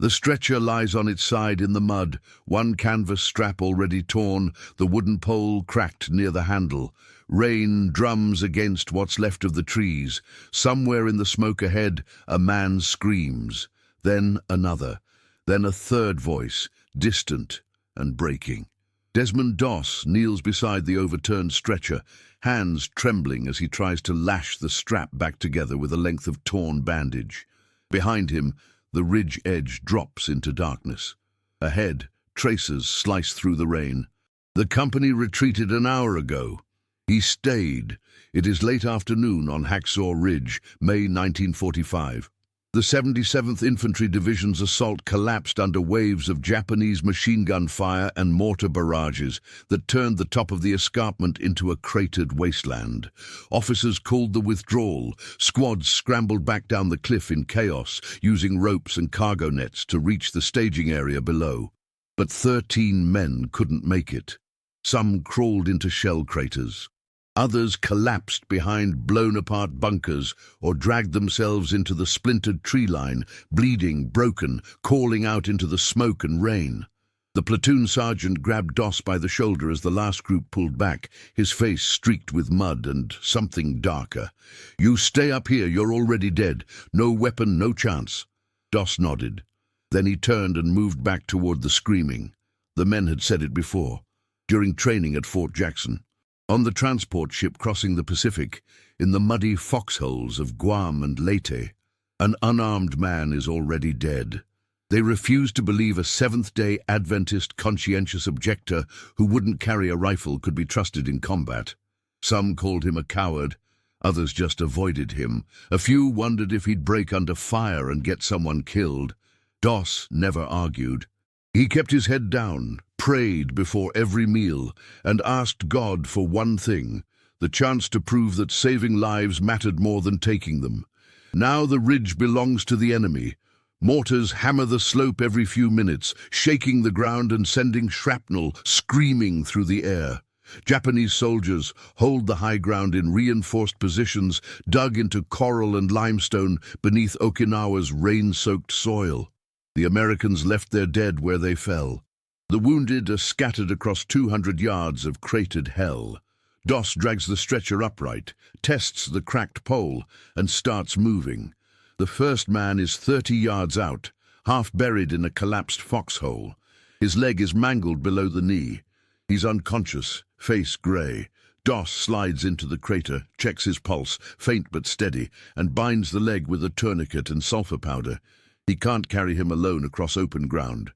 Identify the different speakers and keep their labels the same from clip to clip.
Speaker 1: The stretcher lies on its side in the mud, one canvas strap already torn, the wooden pole cracked near the handle. Rain drums against what's left of the trees. Somewhere in the smoke ahead, a man screams. Then another. Then a third voice, distant and breaking. Desmond Doss kneels beside the overturned stretcher, hands trembling as he tries to lash the strap back together with a length of torn bandage. Behind him, the ridge edge drops into darkness. Ahead, tracers slice through the rain. The company retreated an hour ago. He stayed. It is late afternoon on Hacksaw Ridge, May 1945. The 77th Infantry Division's assault collapsed under waves of Japanese machine gun fire and mortar barrages that turned the top of the escarpment into a cratered wasteland. Officers called the withdrawal. Squads scrambled back down the cliff in chaos, using ropes and cargo nets to reach the staging area below. But 13 men couldn't make it. Some crawled into shell craters. Others collapsed behind blown-apart bunkers or dragged themselves into the splintered tree line, bleeding, broken, calling out into the smoke and rain. The platoon sergeant grabbed Doss by the shoulder as the last group pulled back, his face streaked with mud and something darker. "You stay up here, you're already dead. No weapon, no chance." Doss nodded. Then he turned and moved back toward the screaming. The men had said it before, during training at Fort Jackson. On the transport ship crossing the Pacific, in the muddy foxholes of Guam and Leyte, an unarmed man is already dead. They refused to believe a Seventh-day Adventist conscientious objector who wouldn't carry a rifle could be trusted in combat. Some called him a coward, others just avoided him. A few wondered if he'd break under fire and get someone killed. Doss never argued. He kept his head down, prayed before every meal, and asked God for one thing, the chance to prove that saving lives mattered more than taking them. Now the ridge belongs to the enemy. Mortars hammer the slope every few minutes, shaking the ground and sending shrapnel screaming through the air. Japanese soldiers hold the high ground in reinforced positions dug into coral and limestone beneath Okinawa's rain-soaked soil. The Americans left their dead where they fell. The wounded are scattered across 200 yards of cratered hell. Doss drags the stretcher upright, tests the cracked pole, and starts moving. The first man is 30 yards out, half buried in a collapsed foxhole. His leg is mangled below the knee. He's unconscious, face grey. Doss slides into the crater, checks his pulse, faint but steady, and binds the leg with a tourniquet and sulfur powder. He can't carry him alone across open ground.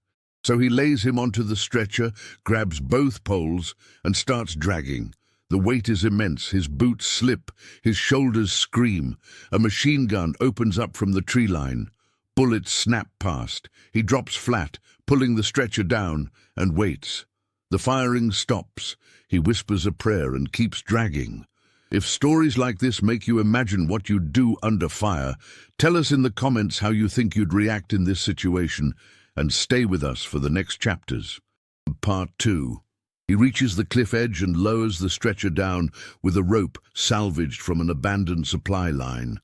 Speaker 1: So he lays him onto the stretcher, grabs both poles, and starts dragging. The weight is immense, his boots slip, his shoulders scream. A machine gun opens up from the tree line. Bullets snap past. He drops flat, pulling the stretcher down, and waits. The firing stops. He whispers a prayer and keeps dragging. If stories like this make you imagine what you'd do under fire, tell us in the comments how you think you'd react in this situation, and stay with us for the next chapters. Part 2. He reaches the cliff edge and lowers the stretcher down with a rope salvaged from an abandoned supply line.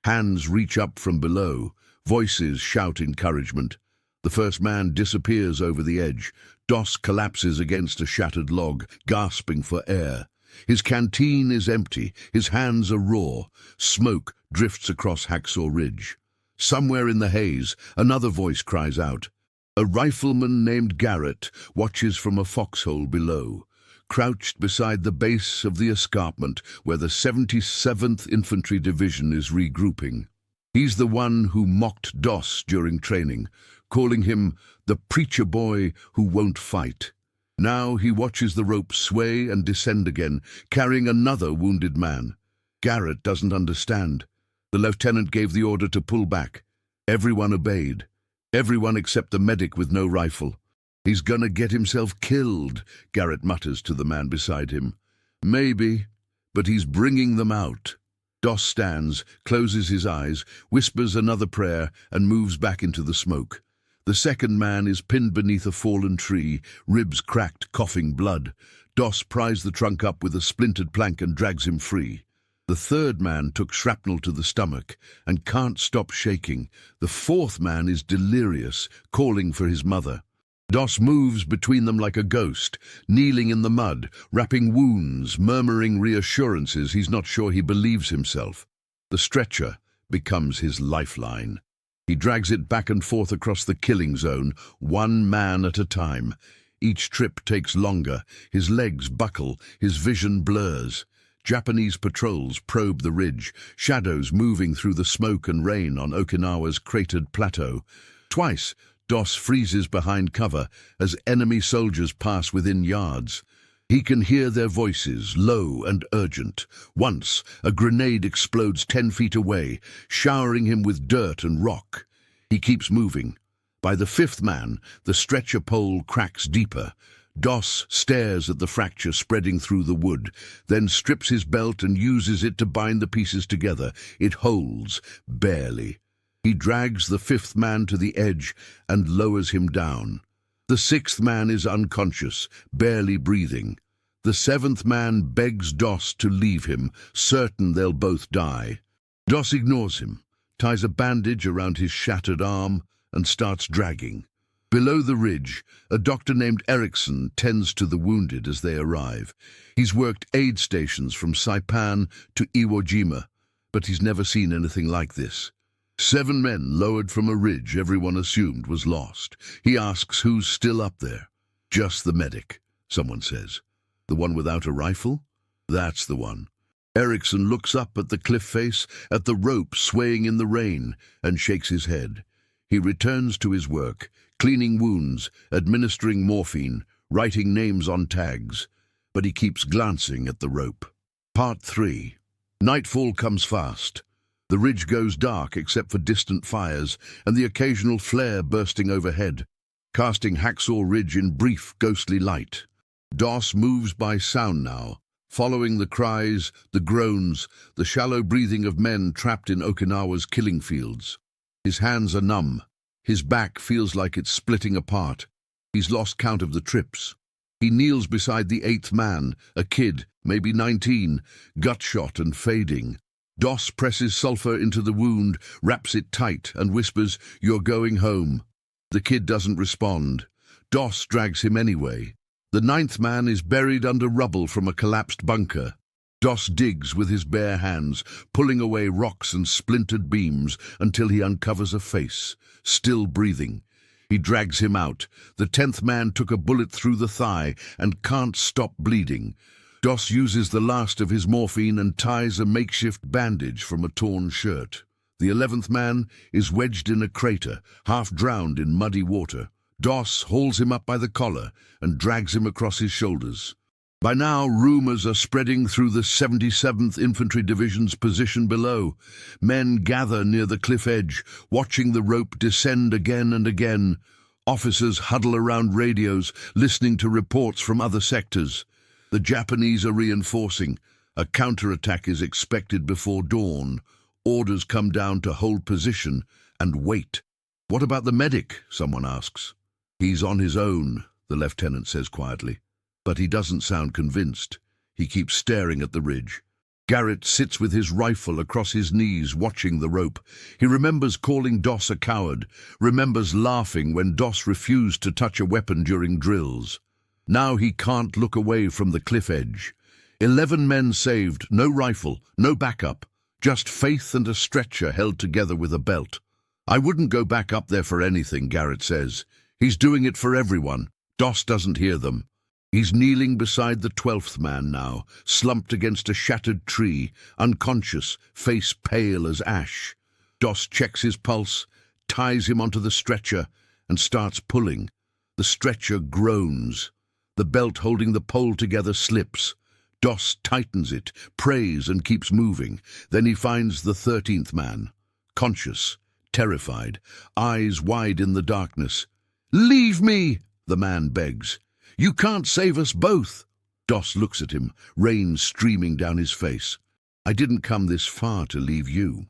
Speaker 1: Hands reach up from below. Voices shout encouragement. The first man disappears over the edge. Doss collapses against a shattered log, gasping for air. His canteen is empty, his hands are raw. Smoke drifts across Hacksaw Ridge. Somewhere in the haze, another voice cries out. A rifleman named Garrett watches from a foxhole below, crouched beside the base of the escarpment where the 77th Infantry Division is regrouping. He's the one who mocked Doss during training, calling him the preacher boy who won't fight. Now he watches the rope sway and descend again, carrying another wounded man. Garrett doesn't understand. The lieutenant gave the order to pull back. Everyone obeyed. Everyone except the medic with no rifle. "He's gonna get himself killed," Garrett mutters to the man beside him. "Maybe, but he's bringing them out." Doss stands, closes his eyes, whispers another prayer, and moves back into the smoke. The second man is pinned beneath a fallen tree, ribs cracked, coughing blood. Doss pries the trunk up with a splintered plank and drags him free. The third man took shrapnel to the stomach and can't stop shaking. The fourth man is delirious, calling for his mother. Doss moves between them like a ghost, kneeling in the mud, wrapping wounds, murmuring reassurances. He's not sure he believes himself. The stretcher becomes his lifeline. He drags it back and forth across the killing zone, one man at a time. Each trip takes longer. His legs buckle, his vision blurs. Japanese patrols probe the ridge, shadows moving through the smoke and rain on Okinawa's cratered plateau. Twice, Doss freezes behind cover as enemy soldiers pass within yards. He can hear their voices, low and urgent. Once, a grenade explodes 10 feet away, showering him with dirt and rock. He keeps moving. By the fifth man, the stretcher pole cracks deeper. Doss stares at the fracture spreading through the wood, then strips his belt and uses it to bind the pieces together. It holds, barely. He drags the fifth man to the edge and lowers him down. The sixth man is unconscious, barely breathing. The seventh man begs Doss to leave him, certain they'll both die. Doss ignores him, ties a bandage around his shattered arm, and starts dragging. Below the ridge, a doctor named Erickson tends to the wounded as they arrive. He's worked aid stations from Saipan to Iwo Jima, but he's never seen anything like this. 7 men lowered from a ridge everyone assumed was lost. He asks who's still up there. Just the medic, someone says. The one without a rifle? That's the one. Erickson looks up at the cliff face, at the rope swaying in the rain, and shakes his head. He returns to his work, cleaning wounds, administering morphine, writing names on tags. But he keeps glancing at the rope. Part 3. Nightfall comes fast. The ridge goes dark except for distant fires and the occasional flare bursting overhead, casting Hacksaw Ridge in brief, ghostly light. Doss moves by sound now, following the cries, the groans, the shallow breathing of men trapped in Okinawa's killing fields. His hands are numb. His back feels like it's splitting apart. He's lost count of the trips. He kneels beside the 8th man, a kid, maybe 19, gut-shot and fading. Doss presses sulfur into the wound, wraps it tight, and whispers, "You're going home." The kid doesn't respond. Doss drags him anyway. The 9th man is buried under rubble from a collapsed bunker. Doss digs with his bare hands, pulling away rocks and splintered beams until he uncovers a face, still breathing. He drags him out. The 10th man took a bullet through the thigh and can't stop bleeding. Doss uses the last of his morphine and ties a makeshift bandage from a torn shirt. The 11th man is wedged in a crater, half drowned in muddy water. Doss hauls him up by the collar and drags him across his shoulders. By now, rumors are spreading through the 77th Infantry Division's position below. Men gather near the cliff edge, watching the rope descend again and again. Officers huddle around radios, listening to reports from other sectors. The Japanese are reinforcing. A counterattack is expected before dawn. Orders come down to hold position and wait. "What about the medic?" someone asks. "He's on his own," the lieutenant says quietly. But he doesn't sound convinced. He keeps staring at the ridge. Garrett sits with his rifle across his knees, watching the rope. He remembers calling Doss a coward, remembers laughing when Doss refused to touch a weapon during drills. Now he can't look away from the cliff edge. 11 men saved, no rifle, no backup, just faith and a stretcher held together with a belt. "I wouldn't go back up there for anything," Garrett says. "He's doing it for everyone." Doss doesn't hear them. He's kneeling beside the 12th man now, slumped against a shattered tree, unconscious, face pale as ash. Doss checks his pulse, ties him onto the stretcher, and starts pulling. The stretcher groans. The belt holding the pole together slips. Doss tightens it, prays, and keeps moving. Then he finds the 13th man, conscious, terrified, eyes wide in the darkness. "Leave me!" the man begs. "You can't save us both." Doss looks at him, rain streaming down his face. "I didn't come this far to leave you.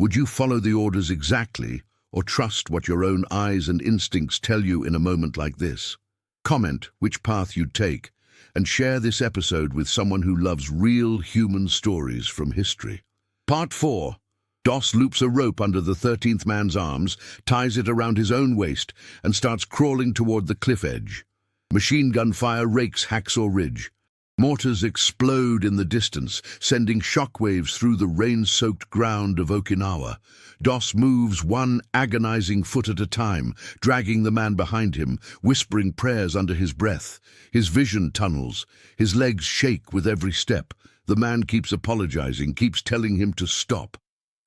Speaker 1: Would you follow the orders exactly, or trust what your own eyes and instincts tell you in a moment like this? Comment which path you'd take, and share this episode with someone who loves real human stories from history. Part 4. Doss loops a rope under the 13th man's arms, ties it around his own waist, and starts crawling toward the cliff edge. Machine gun fire rakes Hacksaw Ridge. Mortars explode in the distance, sending shockwaves through the rain-soaked ground of Okinawa. Doss moves one agonizing foot at a time, dragging the man behind him, whispering prayers under his breath. His vision tunnels. His legs shake with every step. The man keeps apologizing, keeps telling him to stop.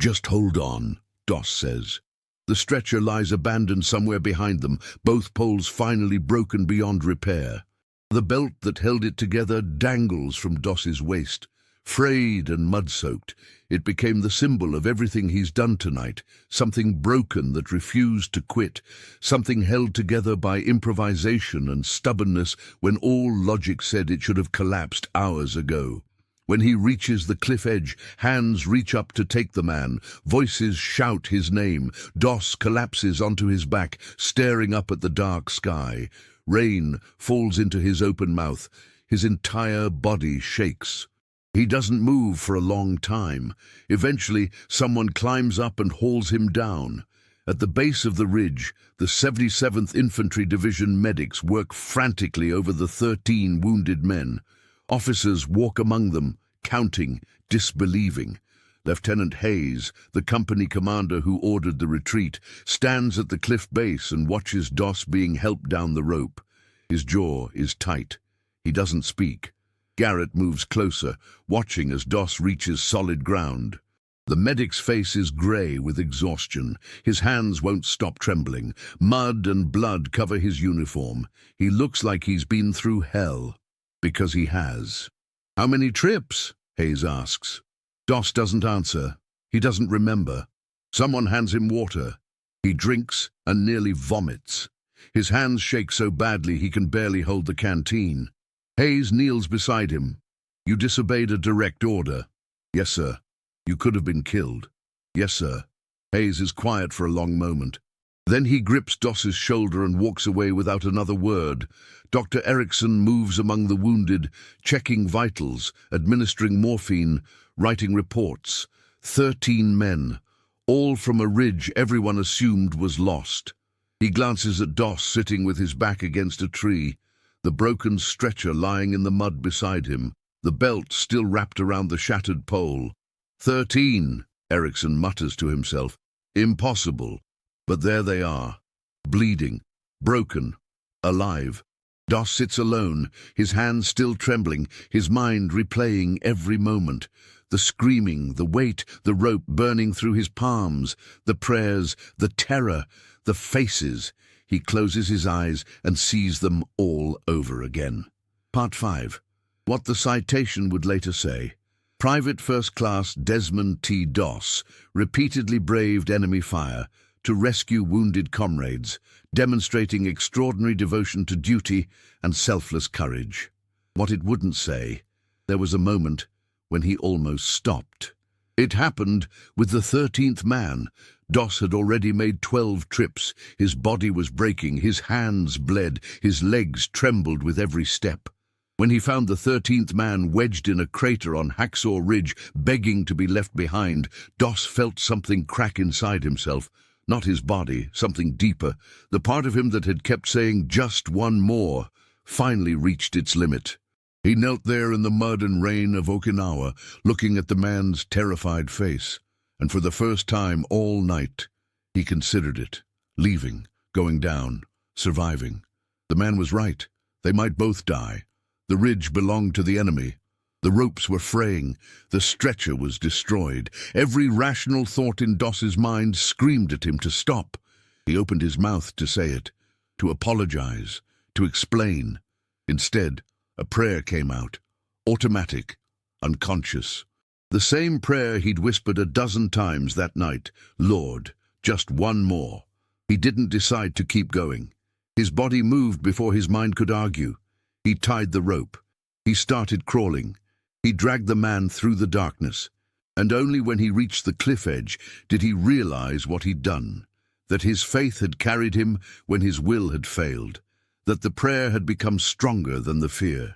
Speaker 1: "Just hold on," Doss says. The stretcher lies abandoned somewhere behind them, both poles finally broken beyond repair. The belt that held it together dangles from Doss's waist. Frayed and mud-soaked, it became the symbol of everything he's done tonight, something broken that refused to quit, something held together by improvisation and stubbornness when all logic said it should have collapsed hours ago. When he reaches the cliff edge, hands reach up to take the man, voices shout his name. Doss collapses onto his back, staring up at the dark sky. Rain falls into his open mouth. His entire body shakes. He doesn't move for a long time. Eventually, someone climbs up and hauls him down. At the base of the ridge, the 77th Infantry Division medics work frantically over the 13 wounded men. Officers walk among them, counting, disbelieving. Lieutenant Hayes, the company commander who ordered the retreat, stands at the cliff base and watches Doss being helped down the rope. His jaw is tight. He doesn't speak. Garrett moves closer, watching as Doss reaches solid ground. The medic's face is grey with exhaustion. His hands won't stop trembling. Mud and blood cover his uniform. He looks like he's been through hell. Because he has. "How many trips?" Hayes asks. Doss doesn't answer. He doesn't remember. Someone hands him water. He drinks and nearly vomits. His hands shake so badly he can barely hold the canteen. Hayes kneels beside him. "You disobeyed a direct order." "Yes, sir." "You could have been killed." "Yes, sir." Hayes is quiet for a long moment. Then he grips Doss's shoulder and walks away without another word. Dr. Erickson moves among the wounded, checking vitals, administering morphine, writing reports. 13 men, all from a ridge everyone assumed was lost. He glances at Doss sitting with his back against a tree, the broken stretcher lying in the mud beside him, the belt still wrapped around the shattered pole. 13, Erickson mutters to himself. Impossible. But there they are, bleeding, broken, alive. Doss sits alone, his hands still trembling, his mind replaying every moment. The screaming, the weight, the rope burning through his palms, the prayers, the terror, the faces. He closes his eyes and sees them all over again. Part 5. What the citation would later say. Private First Class Desmond T. Doss repeatedly braved enemy fire to rescue wounded comrades, demonstrating extraordinary devotion to duty and selfless courage. What it wouldn't say, there was a moment when he almost stopped. It happened with the 13th man. Doss had already made 12 trips. His body was breaking, his hands bled, his legs trembled with every step. When he found the 13th man wedged in a crater on Hacksaw Ridge, begging to be left behind, Doss felt something crack inside himself. Not his body, something deeper. The part of him that had kept saying just one more finally reached its limit. He knelt there in the mud and rain of Okinawa, looking at the man's terrified face. And for the first time all night, he considered it. Leaving, going down, surviving. The man was right. They might both die. The ridge belonged to the enemy. The ropes were fraying. The stretcher was destroyed. Every rational thought in Doss's mind screamed at him to stop. He opened his mouth to say it, to apologize, to explain. Instead, a prayer came out, automatic, unconscious. The same prayer he'd whispered a dozen times that night. Lord, just one more. He didn't decide to keep going. His body moved before his mind could argue. He tied the rope. He started crawling. He dragged the man through the darkness. And only when he reached the cliff edge did he realize what he'd done. That his faith had carried him when his will had failed. That the prayer had become stronger than the fear.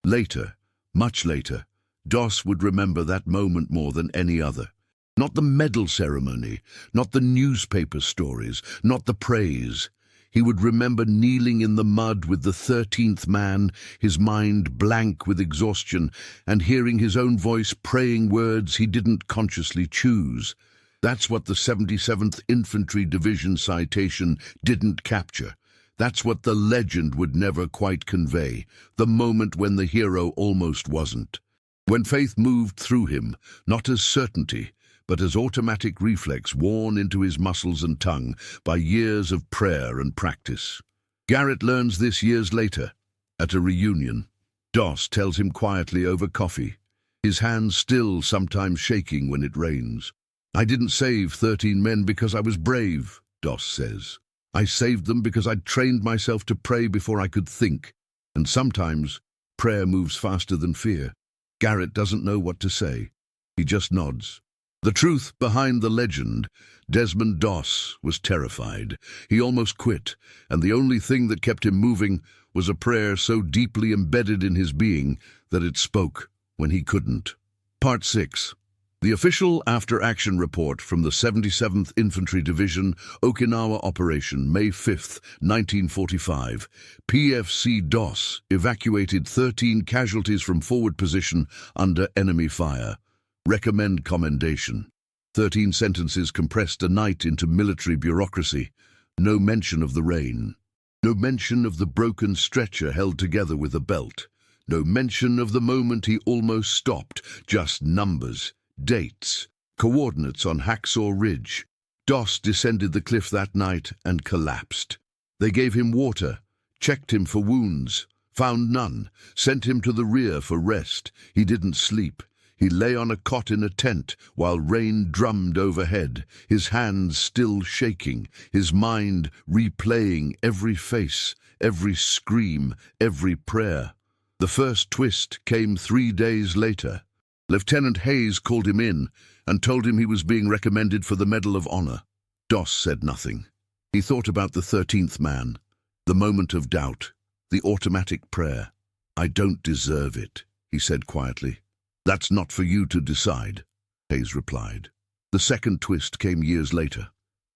Speaker 1: Later, much later, Doss would remember that moment more than any other. Not the medal ceremony, not the newspaper stories, not the praise. He would remember kneeling in the mud with the 13th man, his mind blank with exhaustion, and hearing his own voice praying words he didn't consciously choose. That's what the 77th Infantry Division citation didn't capture. That's what the legend would never quite convey, the moment when the hero almost wasn't. When faith moved through him, not as certainty, but as automatic reflex worn into his muscles and tongue by years of prayer and practice. Garrett learns this years later, at a reunion. Doss tells him quietly over coffee, his hands still sometimes shaking when it rains. "I didn't save 13 men because I was brave," Doss says. "I saved them because I'd trained myself to pray before I could think. And sometimes prayer moves faster than fear." Garrett doesn't know what to say. He just nods. The truth behind the legend, Desmond Doss was terrified. He almost quit, and the only thing that kept him moving was a prayer so deeply embedded in his being that it spoke when he couldn't. Part 6. The official after-action report from the 77th Infantry Division, Okinawa Operation, May 5, 1945. PFC Doss evacuated 13 casualties from forward position under enemy fire. Recommend commendation. 13 sentences compressed a night into military bureaucracy. No mention of the rain. No mention of the broken stretcher held together with a belt. No mention of the moment he almost stopped. Just numbers, dates, coordinates on Hacksaw Ridge. Doss descended the cliff that night and collapsed. They gave him water, checked him for wounds, found none, sent him to the rear for rest. He didn't sleep. He lay on a cot in a tent while rain drummed overhead, his hands still shaking, his mind replaying every face, every scream, every prayer. The first twist came 3 days later. Lieutenant Hayes called him in and told him he was being recommended for the Medal of Honor. Doss said nothing. He thought about the 13th man, the moment of doubt, the automatic prayer. "I don't deserve it," he said quietly. "That's not for you to decide," Hayes replied. The second twist came years later.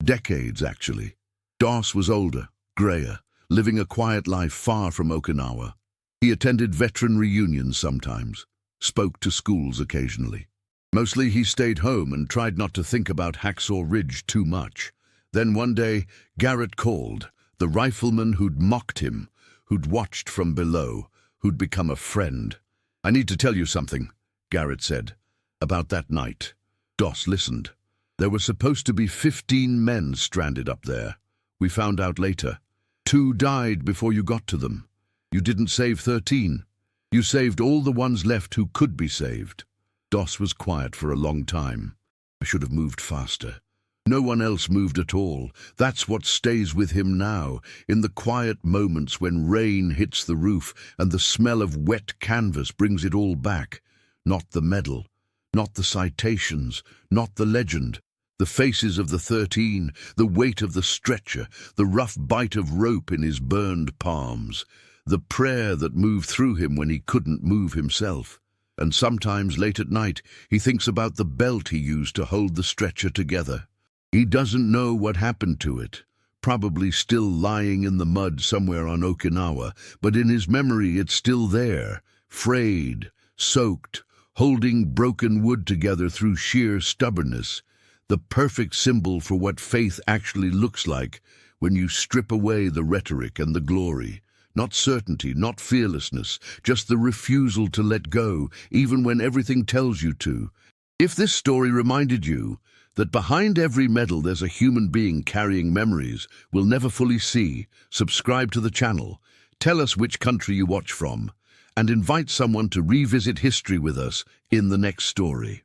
Speaker 1: Decades, actually. Doss was older, grayer, living a quiet life far from Okinawa. He attended veteran reunions sometimes, spoke to schools occasionally. Mostly he stayed home and tried not to think about Hacksaw Ridge too much. Then one day, Garrett called, the rifleman who'd mocked him, who'd watched from below, who'd become a friend. "I need to tell you something," Garrett said, "about that night." Doss listened. "There were supposed to be 15 men stranded up there. We found out later. 2 died before you got to them. You didn't save 13. You saved all the ones left who could be saved." Doss was quiet for a long time. "I should have moved faster." No one else moved at all. That's what stays with him now, in the quiet moments when rain hits the roof and the smell of wet canvas brings it all back. Not the medal, not the citations, not the legend. The faces of the 13, the weight of the stretcher, the rough bite of rope in his burned palms, the prayer that moved through him when he couldn't move himself. And sometimes late at night he thinks about the belt he used to hold the stretcher together. He doesn't know what happened to it, probably still lying in the mud somewhere on Okinawa, but in his memory it's still there, frayed, soaked, holding broken wood together through sheer stubbornness, the perfect symbol for what faith actually looks like when you strip away the rhetoric and the glory. Not certainty, not fearlessness, just the refusal to let go, even when everything tells you to. If this story reminded you that behind every medal there's a human being carrying memories we'll never fully see, subscribe to the channel, tell us which country you watch from, and invite someone to revisit history with us in the next story.